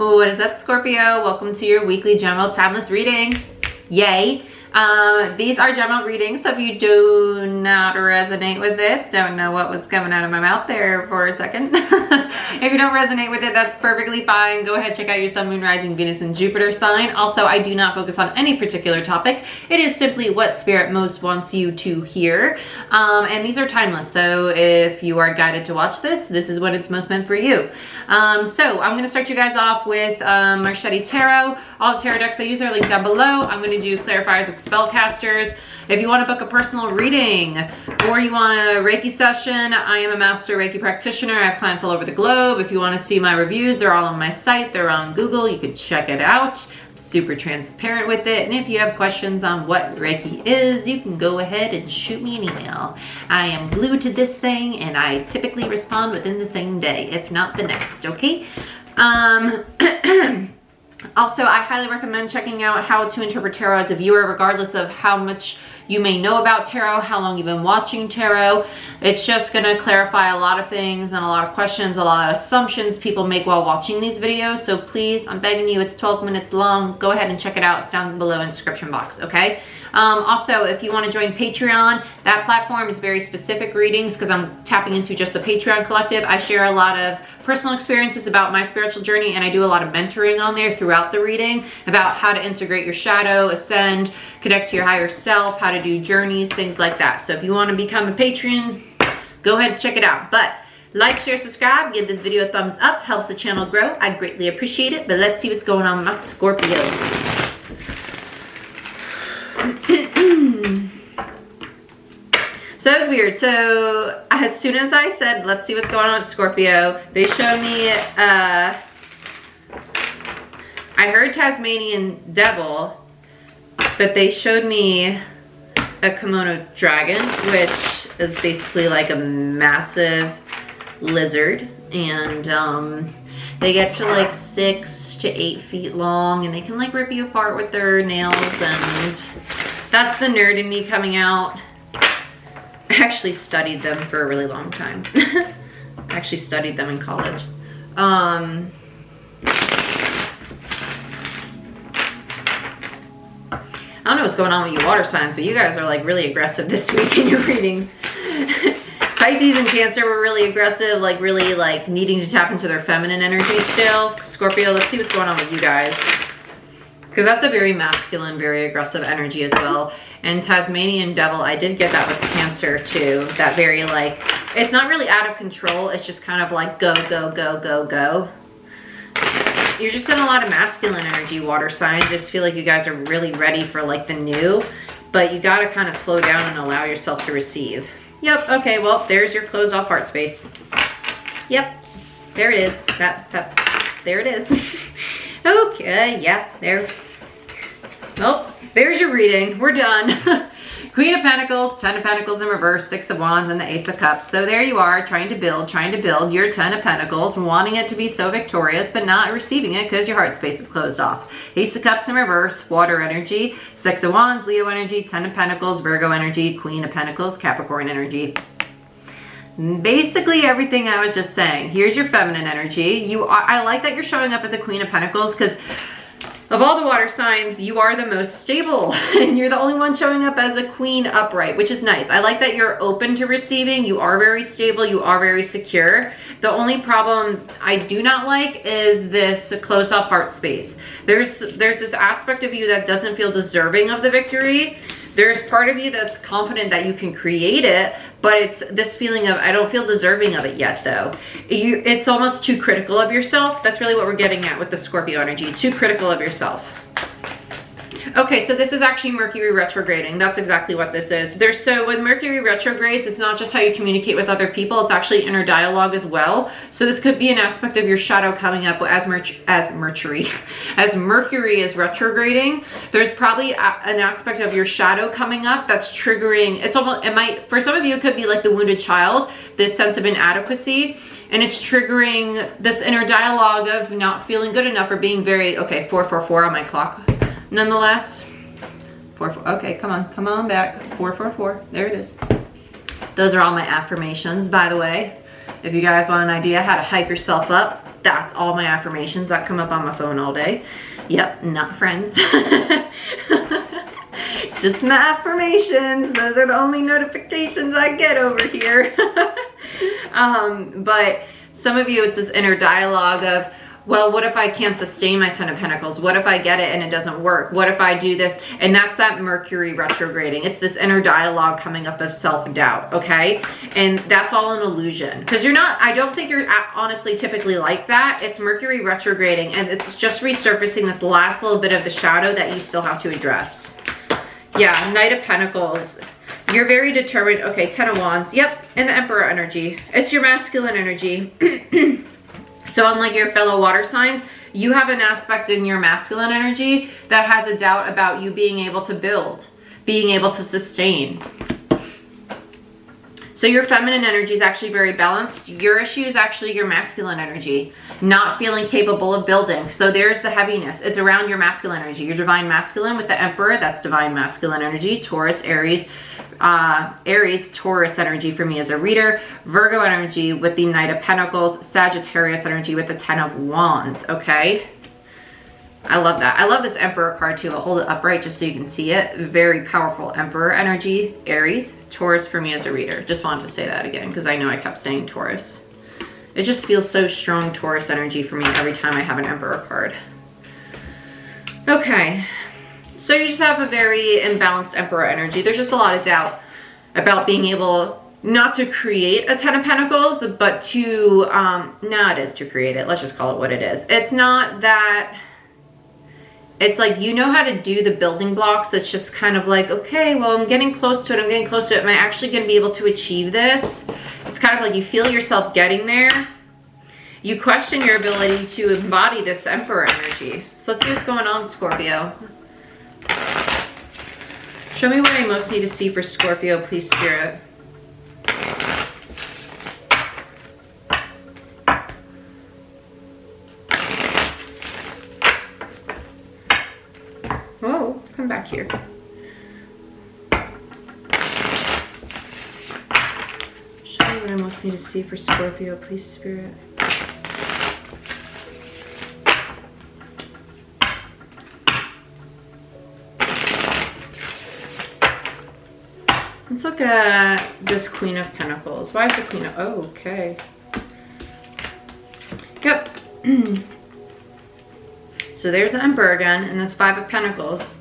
What is up, Scorpio? Welcome to your weekly general timeless reading. Yay! These are general readings, so if you do not resonate with it, don't know what was coming out of my mouth there for a second. If you don't resonate with it, that's perfectly fine. Go ahead, check out your Sun, Moon, Rising, Venus, and Jupiter sign. Also, I do not focus on any particular topic. It is simply what Spirit most wants you to hear. And these are timeless, so if you are guided to watch this, this is when it's most meant for you. So I'm going to start you guys off with Marchetti Tarot. All the tarot decks I use are linked down below. I'm going to do clarifiers with spellcasters. If you want to book a personal reading or you want a Reiki session, I am a master Reiki practitioner. I have clients all over the globe. If you want to see my reviews, they're all on my site. They're on Google. You can check it out. I'm super transparent with it. And if you have questions on what Reiki is, you can go ahead and shoot me an email. I am glued to this thing and I typically respond within the same day, if not the next, okay? Also, I highly recommend checking out How to Interpret Tarot as a viewer, regardless of how much you may know about tarot, how long you've been watching tarot. It's just going to clarify a lot of things and a lot of questions, a lot of assumptions people make while watching these videos. So please, I'm begging you, it's 12 minutes long. Go ahead and check it out. It's down below in the description box, okay? Also, if you want to join Patreon, that platform is very specific readings because I'm tapping into just the Patreon collective. I share a lot of personal experiences about my spiritual journey, and I do a lot of mentoring on there throughout the reading about how to integrate your shadow, ascend, connect to your higher self, how to do journeys, things like that. So if you want to become a patron, go ahead and check it out. But like, share, subscribe, give this video a thumbs up, helps the channel grow. I greatly appreciate it. But let's see what's going on with my Scorpios. So that was weird. So as soon as I said, let's see what's going on with Scorpio, they showed me, I heard Tasmanian Devil, but they showed me a kimono dragon, which is basically like a massive lizard. And they get to like 6 to 8 feet long, and they can like rip you apart with their nails, and that's the nerd in me coming out. I actually studied them for a really long time. I actually studied them in college. I don't know what's going on with you water signs, but you guys are like really aggressive this week in your readings. Pisces and Cancer were really aggressive, like really like needing to tap into their feminine energy still. Scorpio, let's see what's going on with you guys. Because that's a very masculine, very aggressive energy as well. And Tasmanian Devil, I did get that with Cancer too. That very like, it's not really out of control. It's just kind of like go, go, go, go, go. You're just in a lot of masculine energy, water sign. Just feel like you guys are really ready for like the new. But you got to kind of slow down and allow yourself to receive. Yep, okay, well, there's your closed off heart space. Yep, there it is. There it is. Okay, yeah, there. Well, there's your reading. We're done. Queen of Pentacles, 10 of Pentacles in reverse, 6 of Wands, and the Ace of Cups. So there you are, trying to build your 10 of Pentacles, wanting it to be so victorious, but not receiving it because your heart space is closed off. Ace of Cups in reverse, water energy, 6 of Wands, Leo energy, 10 of Pentacles, Virgo energy, Queen of Pentacles, Capricorn energy. Basically everything I was just saying. Here's your feminine energy. I like that you're showing up as a Queen of Pentacles because of all the water signs, you are the most stable and you're the only one showing up as a queen upright, which is nice. I like that you're open to receiving. You are very stable. You are very secure. The only problem I do not like is this closed off heart space. There's this aspect of you that doesn't feel deserving of the victory. There's part of you that's confident that you can create it, but it's this feeling of, I don't feel deserving of it yet though. It's almost too critical of yourself. That's really what we're getting at with the Scorpio energy, too critical of yourself. Okay, so this is actually Mercury retrograding. That's exactly what this is. So with Mercury retrogrades, it's not just how you communicate with other people, it's actually inner dialogue as well. So this could be an aspect of your shadow coming up as Mercury is retrograding. There's probably an aspect of your shadow coming up that's triggering. It's almost, it might, for some of you, it could be like the wounded child, this sense of inadequacy. And it's triggering this inner dialogue of not feeling good enough or being very, okay, 444 on my clock. Nonetheless, 4, okay, come on back. 444, there it is. Those are all my affirmations, by the way. If you guys want an idea how to hype yourself up, That's all my affirmations that come up on my phone all day. Yep, not friends. Just my affirmations. Those are the only notifications I get over here. But some of you, it's this inner dialogue of, well, what if I can't sustain my 10 of Pentacles? What if I get it and it doesn't work? What if I do this? And that's that Mercury retrograding. It's this inner dialogue coming up of self-doubt, okay? And that's all an illusion. Because you're not, I don't think you're honestly typically like that. It's Mercury retrograding, and it's just resurfacing this last little bit of the shadow that you still have to address. Yeah, Knight of Pentacles. You're very determined. Okay, 10 of Wands. Yep, and the Emperor energy. It's your masculine energy. So unlike your fellow water signs, you have an aspect in your masculine energy that has a doubt about you being able to build, being able to sustain. So your feminine energy is actually very balanced. Your issue is actually your masculine energy, not feeling capable of building. So there's the heaviness. It's around your masculine energy. Your divine masculine with the Emperor, that's divine masculine energy. Taurus, Aries, Taurus energy for me as a reader. Virgo energy with the Knight of Pentacles. Sagittarius energy with the 10 of Wands, okay? I love that. I love this Emperor card too. I'll hold it upright just so you can see it. Very powerful Emperor energy. Aries, Taurus for me as a reader. Just wanted to say that again because I know I kept saying Taurus. It just feels so strong, Taurus energy for me every time I have an Emperor card. Okay. So you just have a very imbalanced Emperor energy. There's just a lot of doubt about being able not to create a 10 of Pentacles, but to, no, it is to create it. Let's just call it what it is. It's not that... It's like, you know how to do the building blocks. It's just kind of like, okay, well, I'm getting close to it. I'm getting close to it. Am I actually going to be able to achieve this? It's kind of like you feel yourself getting there. You question your ability to embody this Emperor energy. So let's see what's going on, Scorpio. Show me what I most need to see for Scorpio, please, Spirit. Whoa, come back here. Show me what I most need to see for Scorpio, please, Spirit. Let's look at this Queen of Pentacles. Why is the Queen of... Oh, okay. Yep. So there's the Emperor again, and this 5 of Pentacles.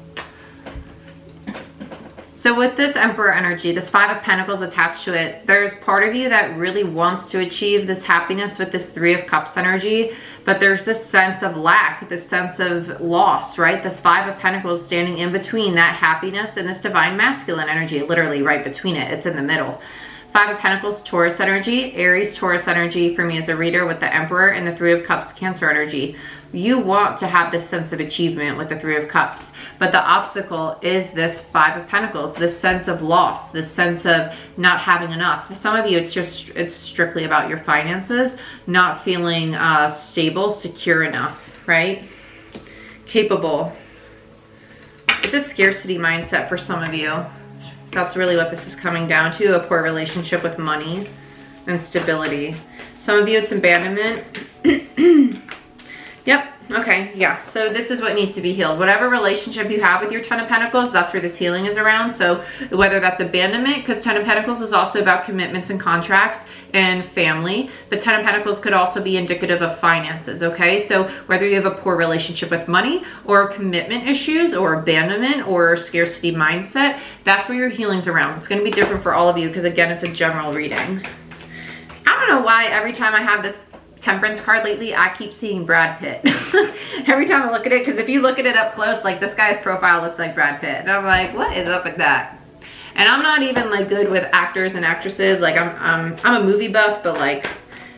So with this Emperor energy, this 5 of Pentacles attached to it, there's part of you that really wants to achieve this happiness with this 3 of Cups energy, but there's this sense of lack, this sense of loss, right? This 5 of Pentacles standing in between that happiness and this divine masculine energy, literally right between it. It's in the middle. 5 of Pentacles, Taurus energy. Aries, Taurus energy for me as a reader with the Emperor, and the 3 of Cups, Cancer energy. You want to have this sense of achievement with the 3 of Cups, but the obstacle is this 5 of Pentacles, this sense of loss, this sense of not having enough. For some of you, it's strictly about your finances, not feeling stable, secure enough, right? Capable. It's a scarcity mindset for some of you. That's really what this is coming down to, a poor relationship with money and stability. Some of you, it's abandonment. Yep. Okay. Yeah. So this is what needs to be healed. Whatever relationship you have with your 10 of Pentacles, that's where this healing is around. So whether that's abandonment, because 10 of Pentacles is also about commitments and contracts and family, but 10 of Pentacles could also be indicative of finances. Okay. So whether you have a poor relationship with money or commitment issues or abandonment or scarcity mindset, that's where your healing's around. It's going to be different for all of you because, again, it's a general reading. I don't know why every time I have this Temperance card lately, I keep seeing Brad Pitt. Every time I look at it, because if you look at it up close, like this guy's profile looks like Brad Pitt. And I'm like, what is up with that? And I'm not even like good with actors and actresses. Like I'm a movie buff, but like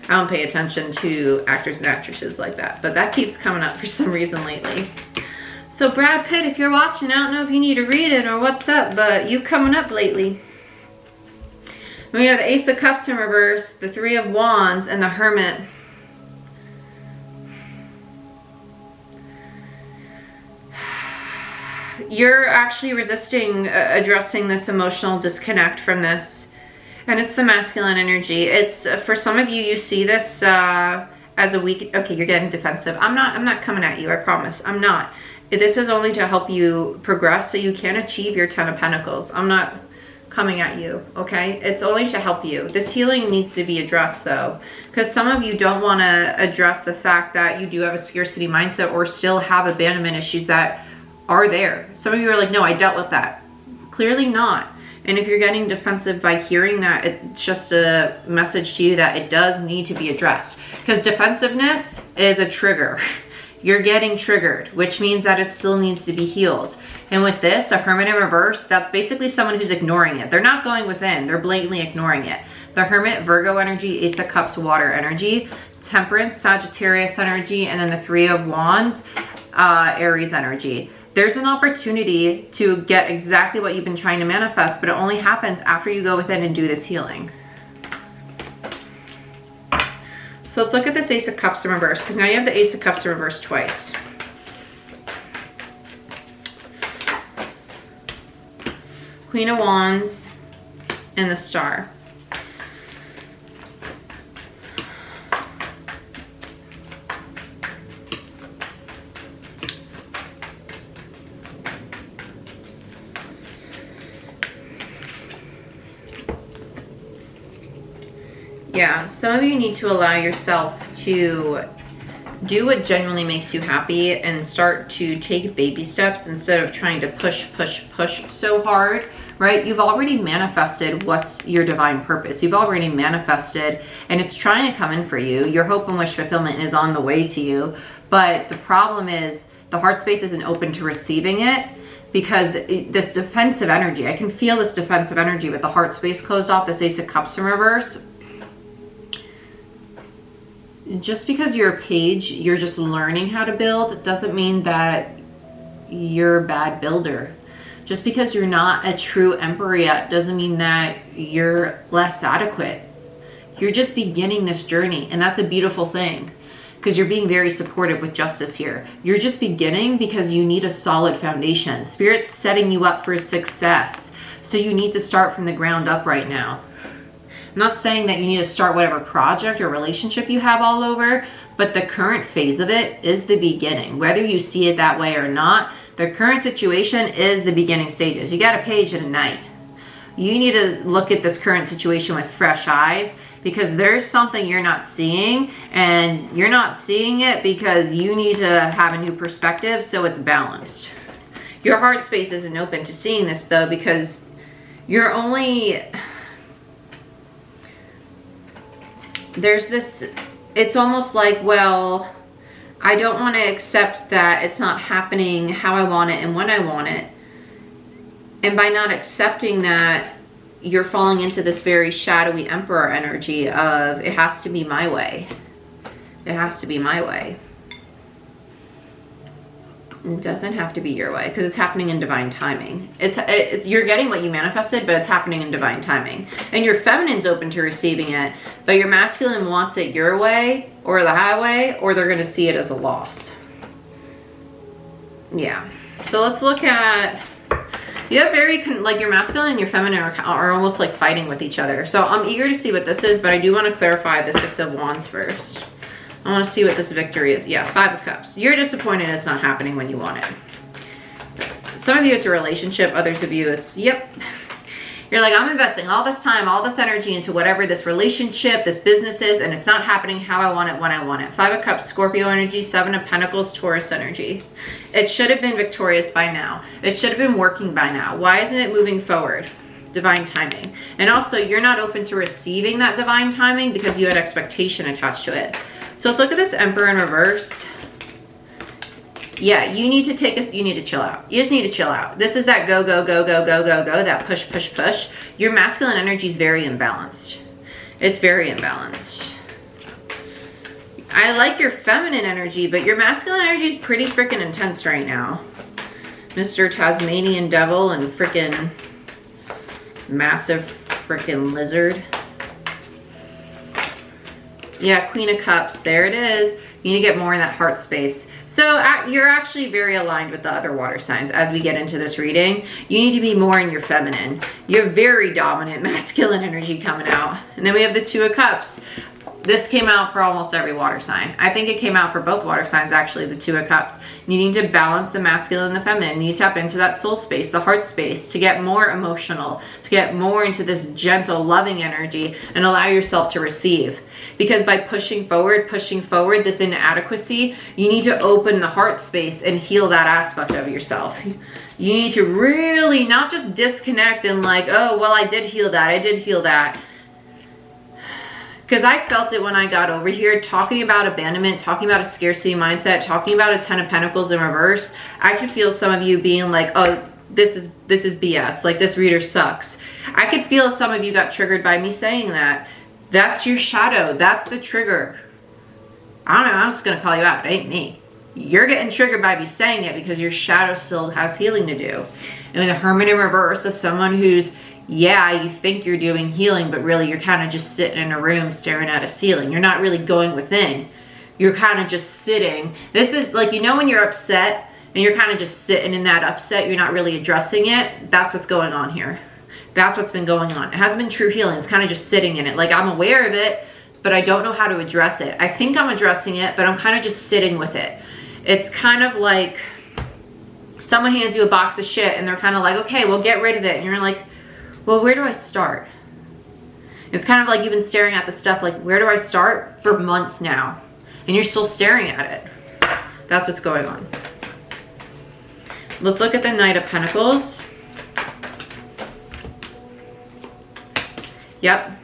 I don't pay attention to actors and actresses like that. But that keeps coming up for some reason lately. So Brad Pitt, if you're watching, I don't know if you need to read it or what's up, but you coming up lately. We have the Ace of Cups in reverse, the 3 of Wands, and the Hermit. You're actually resisting addressing this emotional disconnect from this. And it's the masculine energy. It's, for some of you, you see this as a weak, okay, you're getting defensive. I'm not coming at you, I promise. I'm not. This is only to help you progress so you can achieve your 10 of Pentacles. I'm not coming at you, okay? It's only to help you. This healing needs to be addressed though, because some of you don't want to address the fact that you do have a scarcity mindset or still have abandonment issues that are there. Some of you are like, no, I dealt with that. Clearly not. And if you're getting defensive by hearing that, it's just a message to you that it does need to be addressed, because defensiveness is a trigger. You're getting triggered, which means that it still needs to be healed. And with this, a Hermit in reverse, that's basically someone who's ignoring it. They're not going within, they're blatantly ignoring it. The Hermit, Virgo energy, Ace of Cups, water energy, Temperance, Sagittarius energy, and then the Three of Wands, Aries energy. There's an opportunity to get exactly what you've been trying to manifest, but it only happens after you go within and do this healing. So let's look at this Ace of Cups in reverse, because now you have the Ace of Cups in reverse twice. Queen of Wands and the Star. Yeah, some of you need to allow yourself to do what genuinely makes you happy and start to take baby steps instead of trying to push so hard, right? You've already manifested what's your divine purpose. You've already manifested and it's trying to come in for you. Your hope and wish fulfillment is on the way to you. But the problem is the heart space isn't open to receiving it, because this defensive energy, I can feel this defensive energy with the heart space closed off, this Ace of Cups in reverse. Just because you're a page, you're just learning how to build, doesn't mean that you're a bad builder. Just because you're not a true emperor yet doesn't mean that you're less adequate. You're just beginning this journey, and that's a beautiful thing, because you're being very supportive with justice here. You're just beginning because you need a solid foundation. Spirit's setting you up for success, so you need to start from the ground up right now. I'm not saying that you need to start whatever project or relationship you have all over, but the current phase of it is the beginning. Whether you see it that way or not, the current situation is the beginning stages. You got a page and a knight. You need to look at this current situation with fresh eyes, because there's something you're not seeing, and you're not seeing it because you need to have a new perspective so it's balanced. Your heart space isn't open to seeing this though, because you're only... There's this, it's almost like, well, I don't want to accept that it's not happening how I want it and when I want it. And by not accepting that, you're falling into this very shadowy emperor energy of, it has to be my way. It has to be my way. It doesn't have to be your way, because it's happening in divine timing. You're getting what you manifested, but it's happening in divine timing. And your feminine's open to receiving it, but your masculine wants it your way or the highway, or they're going to see it as a loss. Yeah. So let's look at, you have very, like your masculine and your feminine are almost like fighting with each other. So I'm eager to see what this is, but I do want to clarify the Six of Wands first. I want to see what this victory is. Yeah, Five of Cups. You're disappointed it's not happening when you want it. Some of you it's a relationship. Others of you it's, yep. You're like, I'm investing all this time, all this energy into whatever this relationship, this business is, and it's not happening how I want it, when I want it. Five of Cups, Scorpio energy, Seven of Pentacles, Taurus energy. It should have been victorious by now. It should have been working by now. Why isn't it moving forward? Divine timing. And also, you're not open to receiving that divine timing because you had expectation attached to it. So let's look at this Emperor in reverse. Yeah, you need to chill out. You just need to chill out. This is that go, go, go, go, go, go, go, that push, push, push. Your masculine energy is very imbalanced. It's very imbalanced. I like your feminine energy, but your masculine energy is pretty freaking intense right now. Mr. Tasmanian Devil and freaking massive freaking lizard. Yeah, Queen of Cups, there it is. You need to get more in that heart space. So you're actually very aligned with the other water signs as we get into this reading. You need to be more in your feminine. You're very dominant masculine energy coming out. And then we have the Two of Cups. This came out for almost every water sign. I think it came out for both water signs, actually, the Two of Cups. Needing to balance the masculine and the feminine. You need to tap into that soul space, the heart space, to get more emotional, to get more into this gentle, loving energy, and allow yourself to receive. Because by pushing forward, this inadequacy, you need to open the heart space and heal that aspect of yourself. You need to really not just disconnect and like, oh, well, I did heal that. Because I felt it when I got over here, talking about abandonment, talking about a scarcity mindset, talking about a Ten of Pentacles in reverse. I could feel some of you being like, oh, this is BS. Like, this reader sucks. I could feel some of you got triggered by me saying that. That's your shadow. That's the trigger. I don't know. I'm just going to call you out. It ain't me. You're getting triggered by me saying it because your shadow still has healing to do. And the Hermit in reverse is someone who's, yeah, you think you're doing healing, but really you're kind of just sitting in a room staring at a ceiling. You're not really going within. You're kind of just sitting. This is like, you know, when you're upset and you're kind of just sitting in that upset, you're not really addressing it. That's what's going on here. That's what's been going on. It hasn't been true healing. It's kind of just sitting in it. Like, I'm aware of it, but I don't know how to address it. I think I'm addressing it, but I'm kind of just sitting with it. It's kind of like someone hands you a box of shit and they're kind of like, okay, well, get rid of it. And you're like, well, where do I start? It's kind of like you've been staring at the stuff like, where do I start? For months now. And you're still staring at it. That's what's going on. Let's look at the Knight of Pentacles. Yep.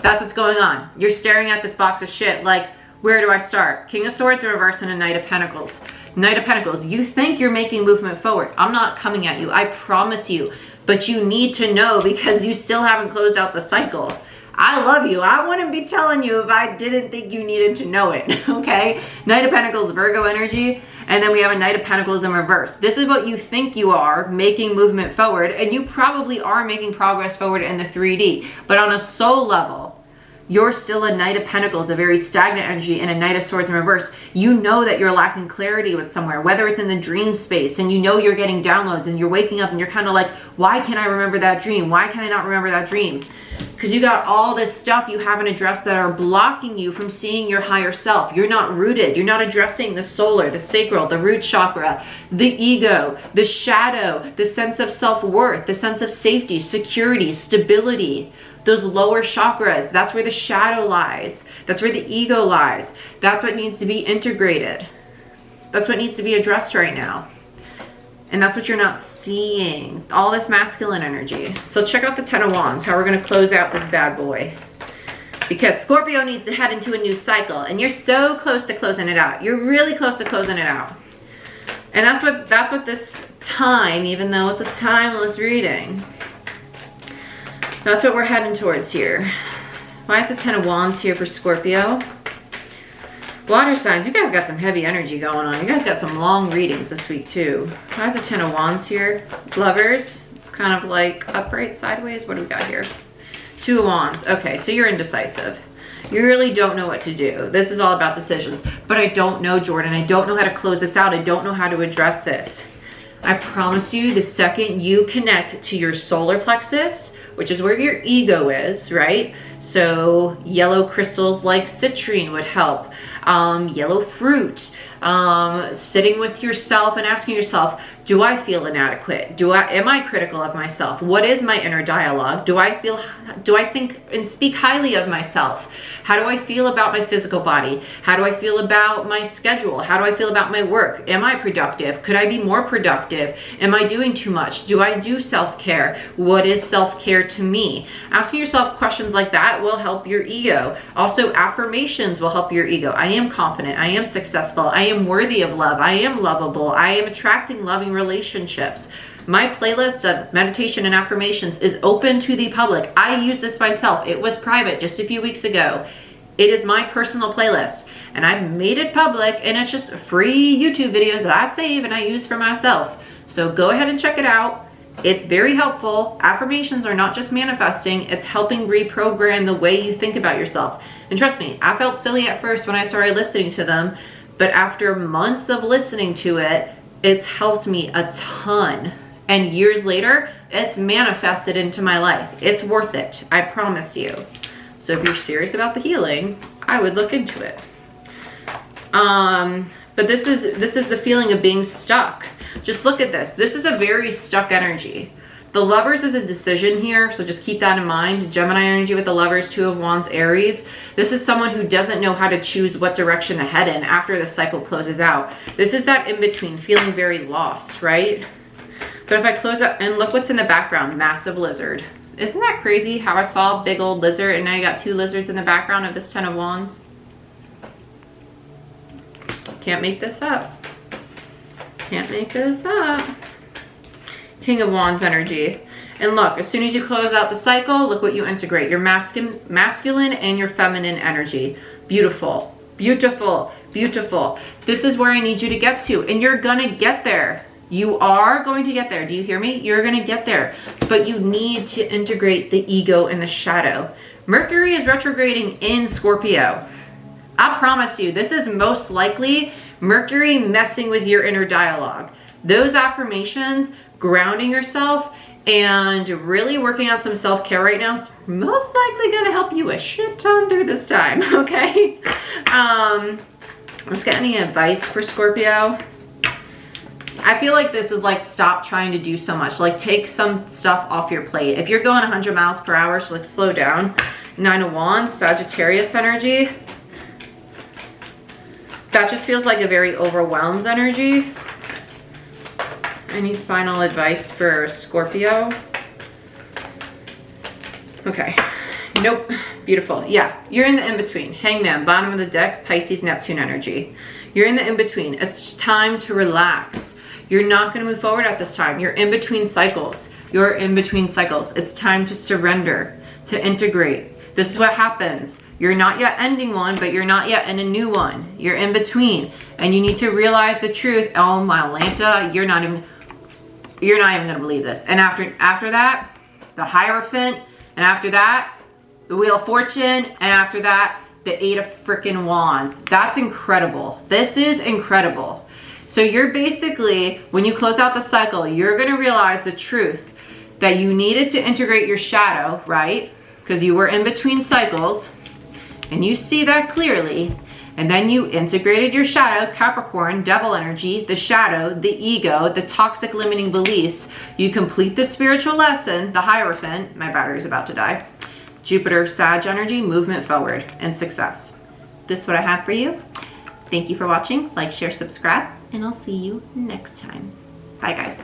That's what's going on. You're staring at this box of shit like, where do I start? King of Swords in reverse and a Knight of Pentacles. Knight of Pentacles, you think you're making movement forward. I'm not coming at you. I promise you. But you need to know because you still haven't closed out the cycle. I love you. I wouldn't be telling you if I didn't think you needed to know it, okay? Knight of Pentacles, Virgo energy, and then we have a Knight of Pentacles in reverse. This is what you think you are, making movement forward, and you probably are making progress forward in the 3D. But on a soul level, you're still a Knight of Pentacles, a very stagnant energy, and a Knight of Swords in reverse. You know that you're lacking clarity with somewhere, whether it's in the dream space, and you know you're getting downloads, and you're waking up, and you're kind of like, why can't I remember that dream? Why can I not remember that dream? Because you got all this stuff you haven't addressed that are blocking you from seeing your higher self. You're not rooted. You're not addressing the solar, the sacral, the root chakra, the ego, the shadow, the sense of self-worth, the sense of safety, security, stability. Those lower chakras, that's where the shadow lies. That's where the ego lies. That's what needs to be integrated. That's what needs to be addressed right now. And that's what you're not seeing. All this masculine energy. So check out the Ten of Wands, how we're going to close out this bad boy. Because Scorpio needs to head into a new cycle. And you're so close to closing it out. You're really close to closing it out. And that's what this time, even though it's a timeless reading, that's what we're heading towards here. Why is the Ten of Wands here for Scorpio? Water signs, you guys got some heavy energy going on. You guys got some long readings this week too. Why is the Ten of Wands here? Lovers, kind of like upright, sideways. What do we got here? Two of Wands. Okay, so you're indecisive. You really don't know what to do. This is all about decisions. But I don't know, Jordan. I don't know how to close this out. I don't know how to address this. I promise you, the second you connect to your solar plexus, which is where your ego is, right? So yellow crystals like citrine would help. Yellow fruit. Sitting with yourself and asking yourself, do I feel inadequate? Am I critical of myself? What is my inner dialogue? Do I think and speak highly of myself? How do I feel about my physical body? How do I feel about my schedule? How do I feel about my work? Am I productive? Could I be more productive? Am I doing too much? Do I do self-care? What is self-care to me? Asking yourself questions like that will help your ego. Also, affirmations will help your ego. I am confident. I am successful. I am worthy of love. I am lovable. I am attracting loving relationships. My playlist of meditation and affirmations is open to the public. I use this myself. It was private just a few weeks ago. It is my personal playlist and I've made it public, and it's just free YouTube videos that I save and I use for myself. So go ahead and check it out. It's very helpful. Affirmations are not just manifesting, it's helping reprogram the way you think about yourself. And trust me, I felt silly at first when I started listening to them, but after months of listening to it, it's helped me a ton. And years later, it's manifested into my life. It's worth it, I promise you. So if you're serious about the healing, I would look into it. But this is the feeling of being stuck. Just look at this. This is a very stuck energy. The Lovers is a decision here, so just keep that in mind. Gemini energy with the Lovers, Two of Wands, Aries. This is someone who doesn't know how to choose what direction to head in after the cycle closes out. This is that in-between, feeling very lost, right? But if I close up, and look what's in the background, massive lizard. Isn't that crazy how I saw a big old lizard and now you got two lizards in the background of this Ten of Wands? Can't make this up. Can't make this up. King of Wands energy. And look, as soon as you close out the cycle, look what you integrate. Your masculine and your feminine energy. Beautiful, beautiful, beautiful. This is where I need you to get to, and you're gonna get there. You are going to get there. Do you hear me? You're gonna get there, but you need to integrate the ego and the shadow. Mercury is retrograding in Scorpio. I promise you, this is most likely Mercury messing with your inner dialogue. Those affirmations, grounding yourself, and really working on some self-care right now is most likely gonna help you a shit ton through this time, okay? Let's get any advice for Scorpio. I feel like this is like, stop trying to do so much. Like, take some stuff off your plate. If you're going 100 miles per hour, just like slow down. Nine of Wands, Sagittarius energy. That just feels like a very overwhelmed energy. Any final advice for Scorpio? Okay. Nope. Beautiful. Yeah, you're in the in-between. Hangman, bottom of the deck, Pisces, Neptune energy. You're in the in-between. It's time to relax. You're not going to move forward at this time. You're in between cycles. You're in between cycles. It's time to surrender, to integrate. This is what happens. You're not yet ending one, but you're not yet in a new one. You're in between, and you need to realize the truth. Oh my Lanta, you're not even gonna believe this. And after that, the Hierophant, and after that, the Wheel of Fortune, and after that, the Eight of freaking Wands. That's incredible. This is incredible. So you're basically, when you close out the cycle, you're gonna realize the truth that you needed to integrate your shadow, right? Because you were in between cycles, and you see that clearly. And then you integrated your shadow, Capricorn, devil energy, the shadow, the ego, the toxic limiting beliefs. You complete the spiritual lesson, the Hierophant, my battery's about to die. Jupiter, Sag energy, movement forward, and success. This is what I have for you. Thank you for watching. Like, share, subscribe, and I'll see you next time. Bye, guys.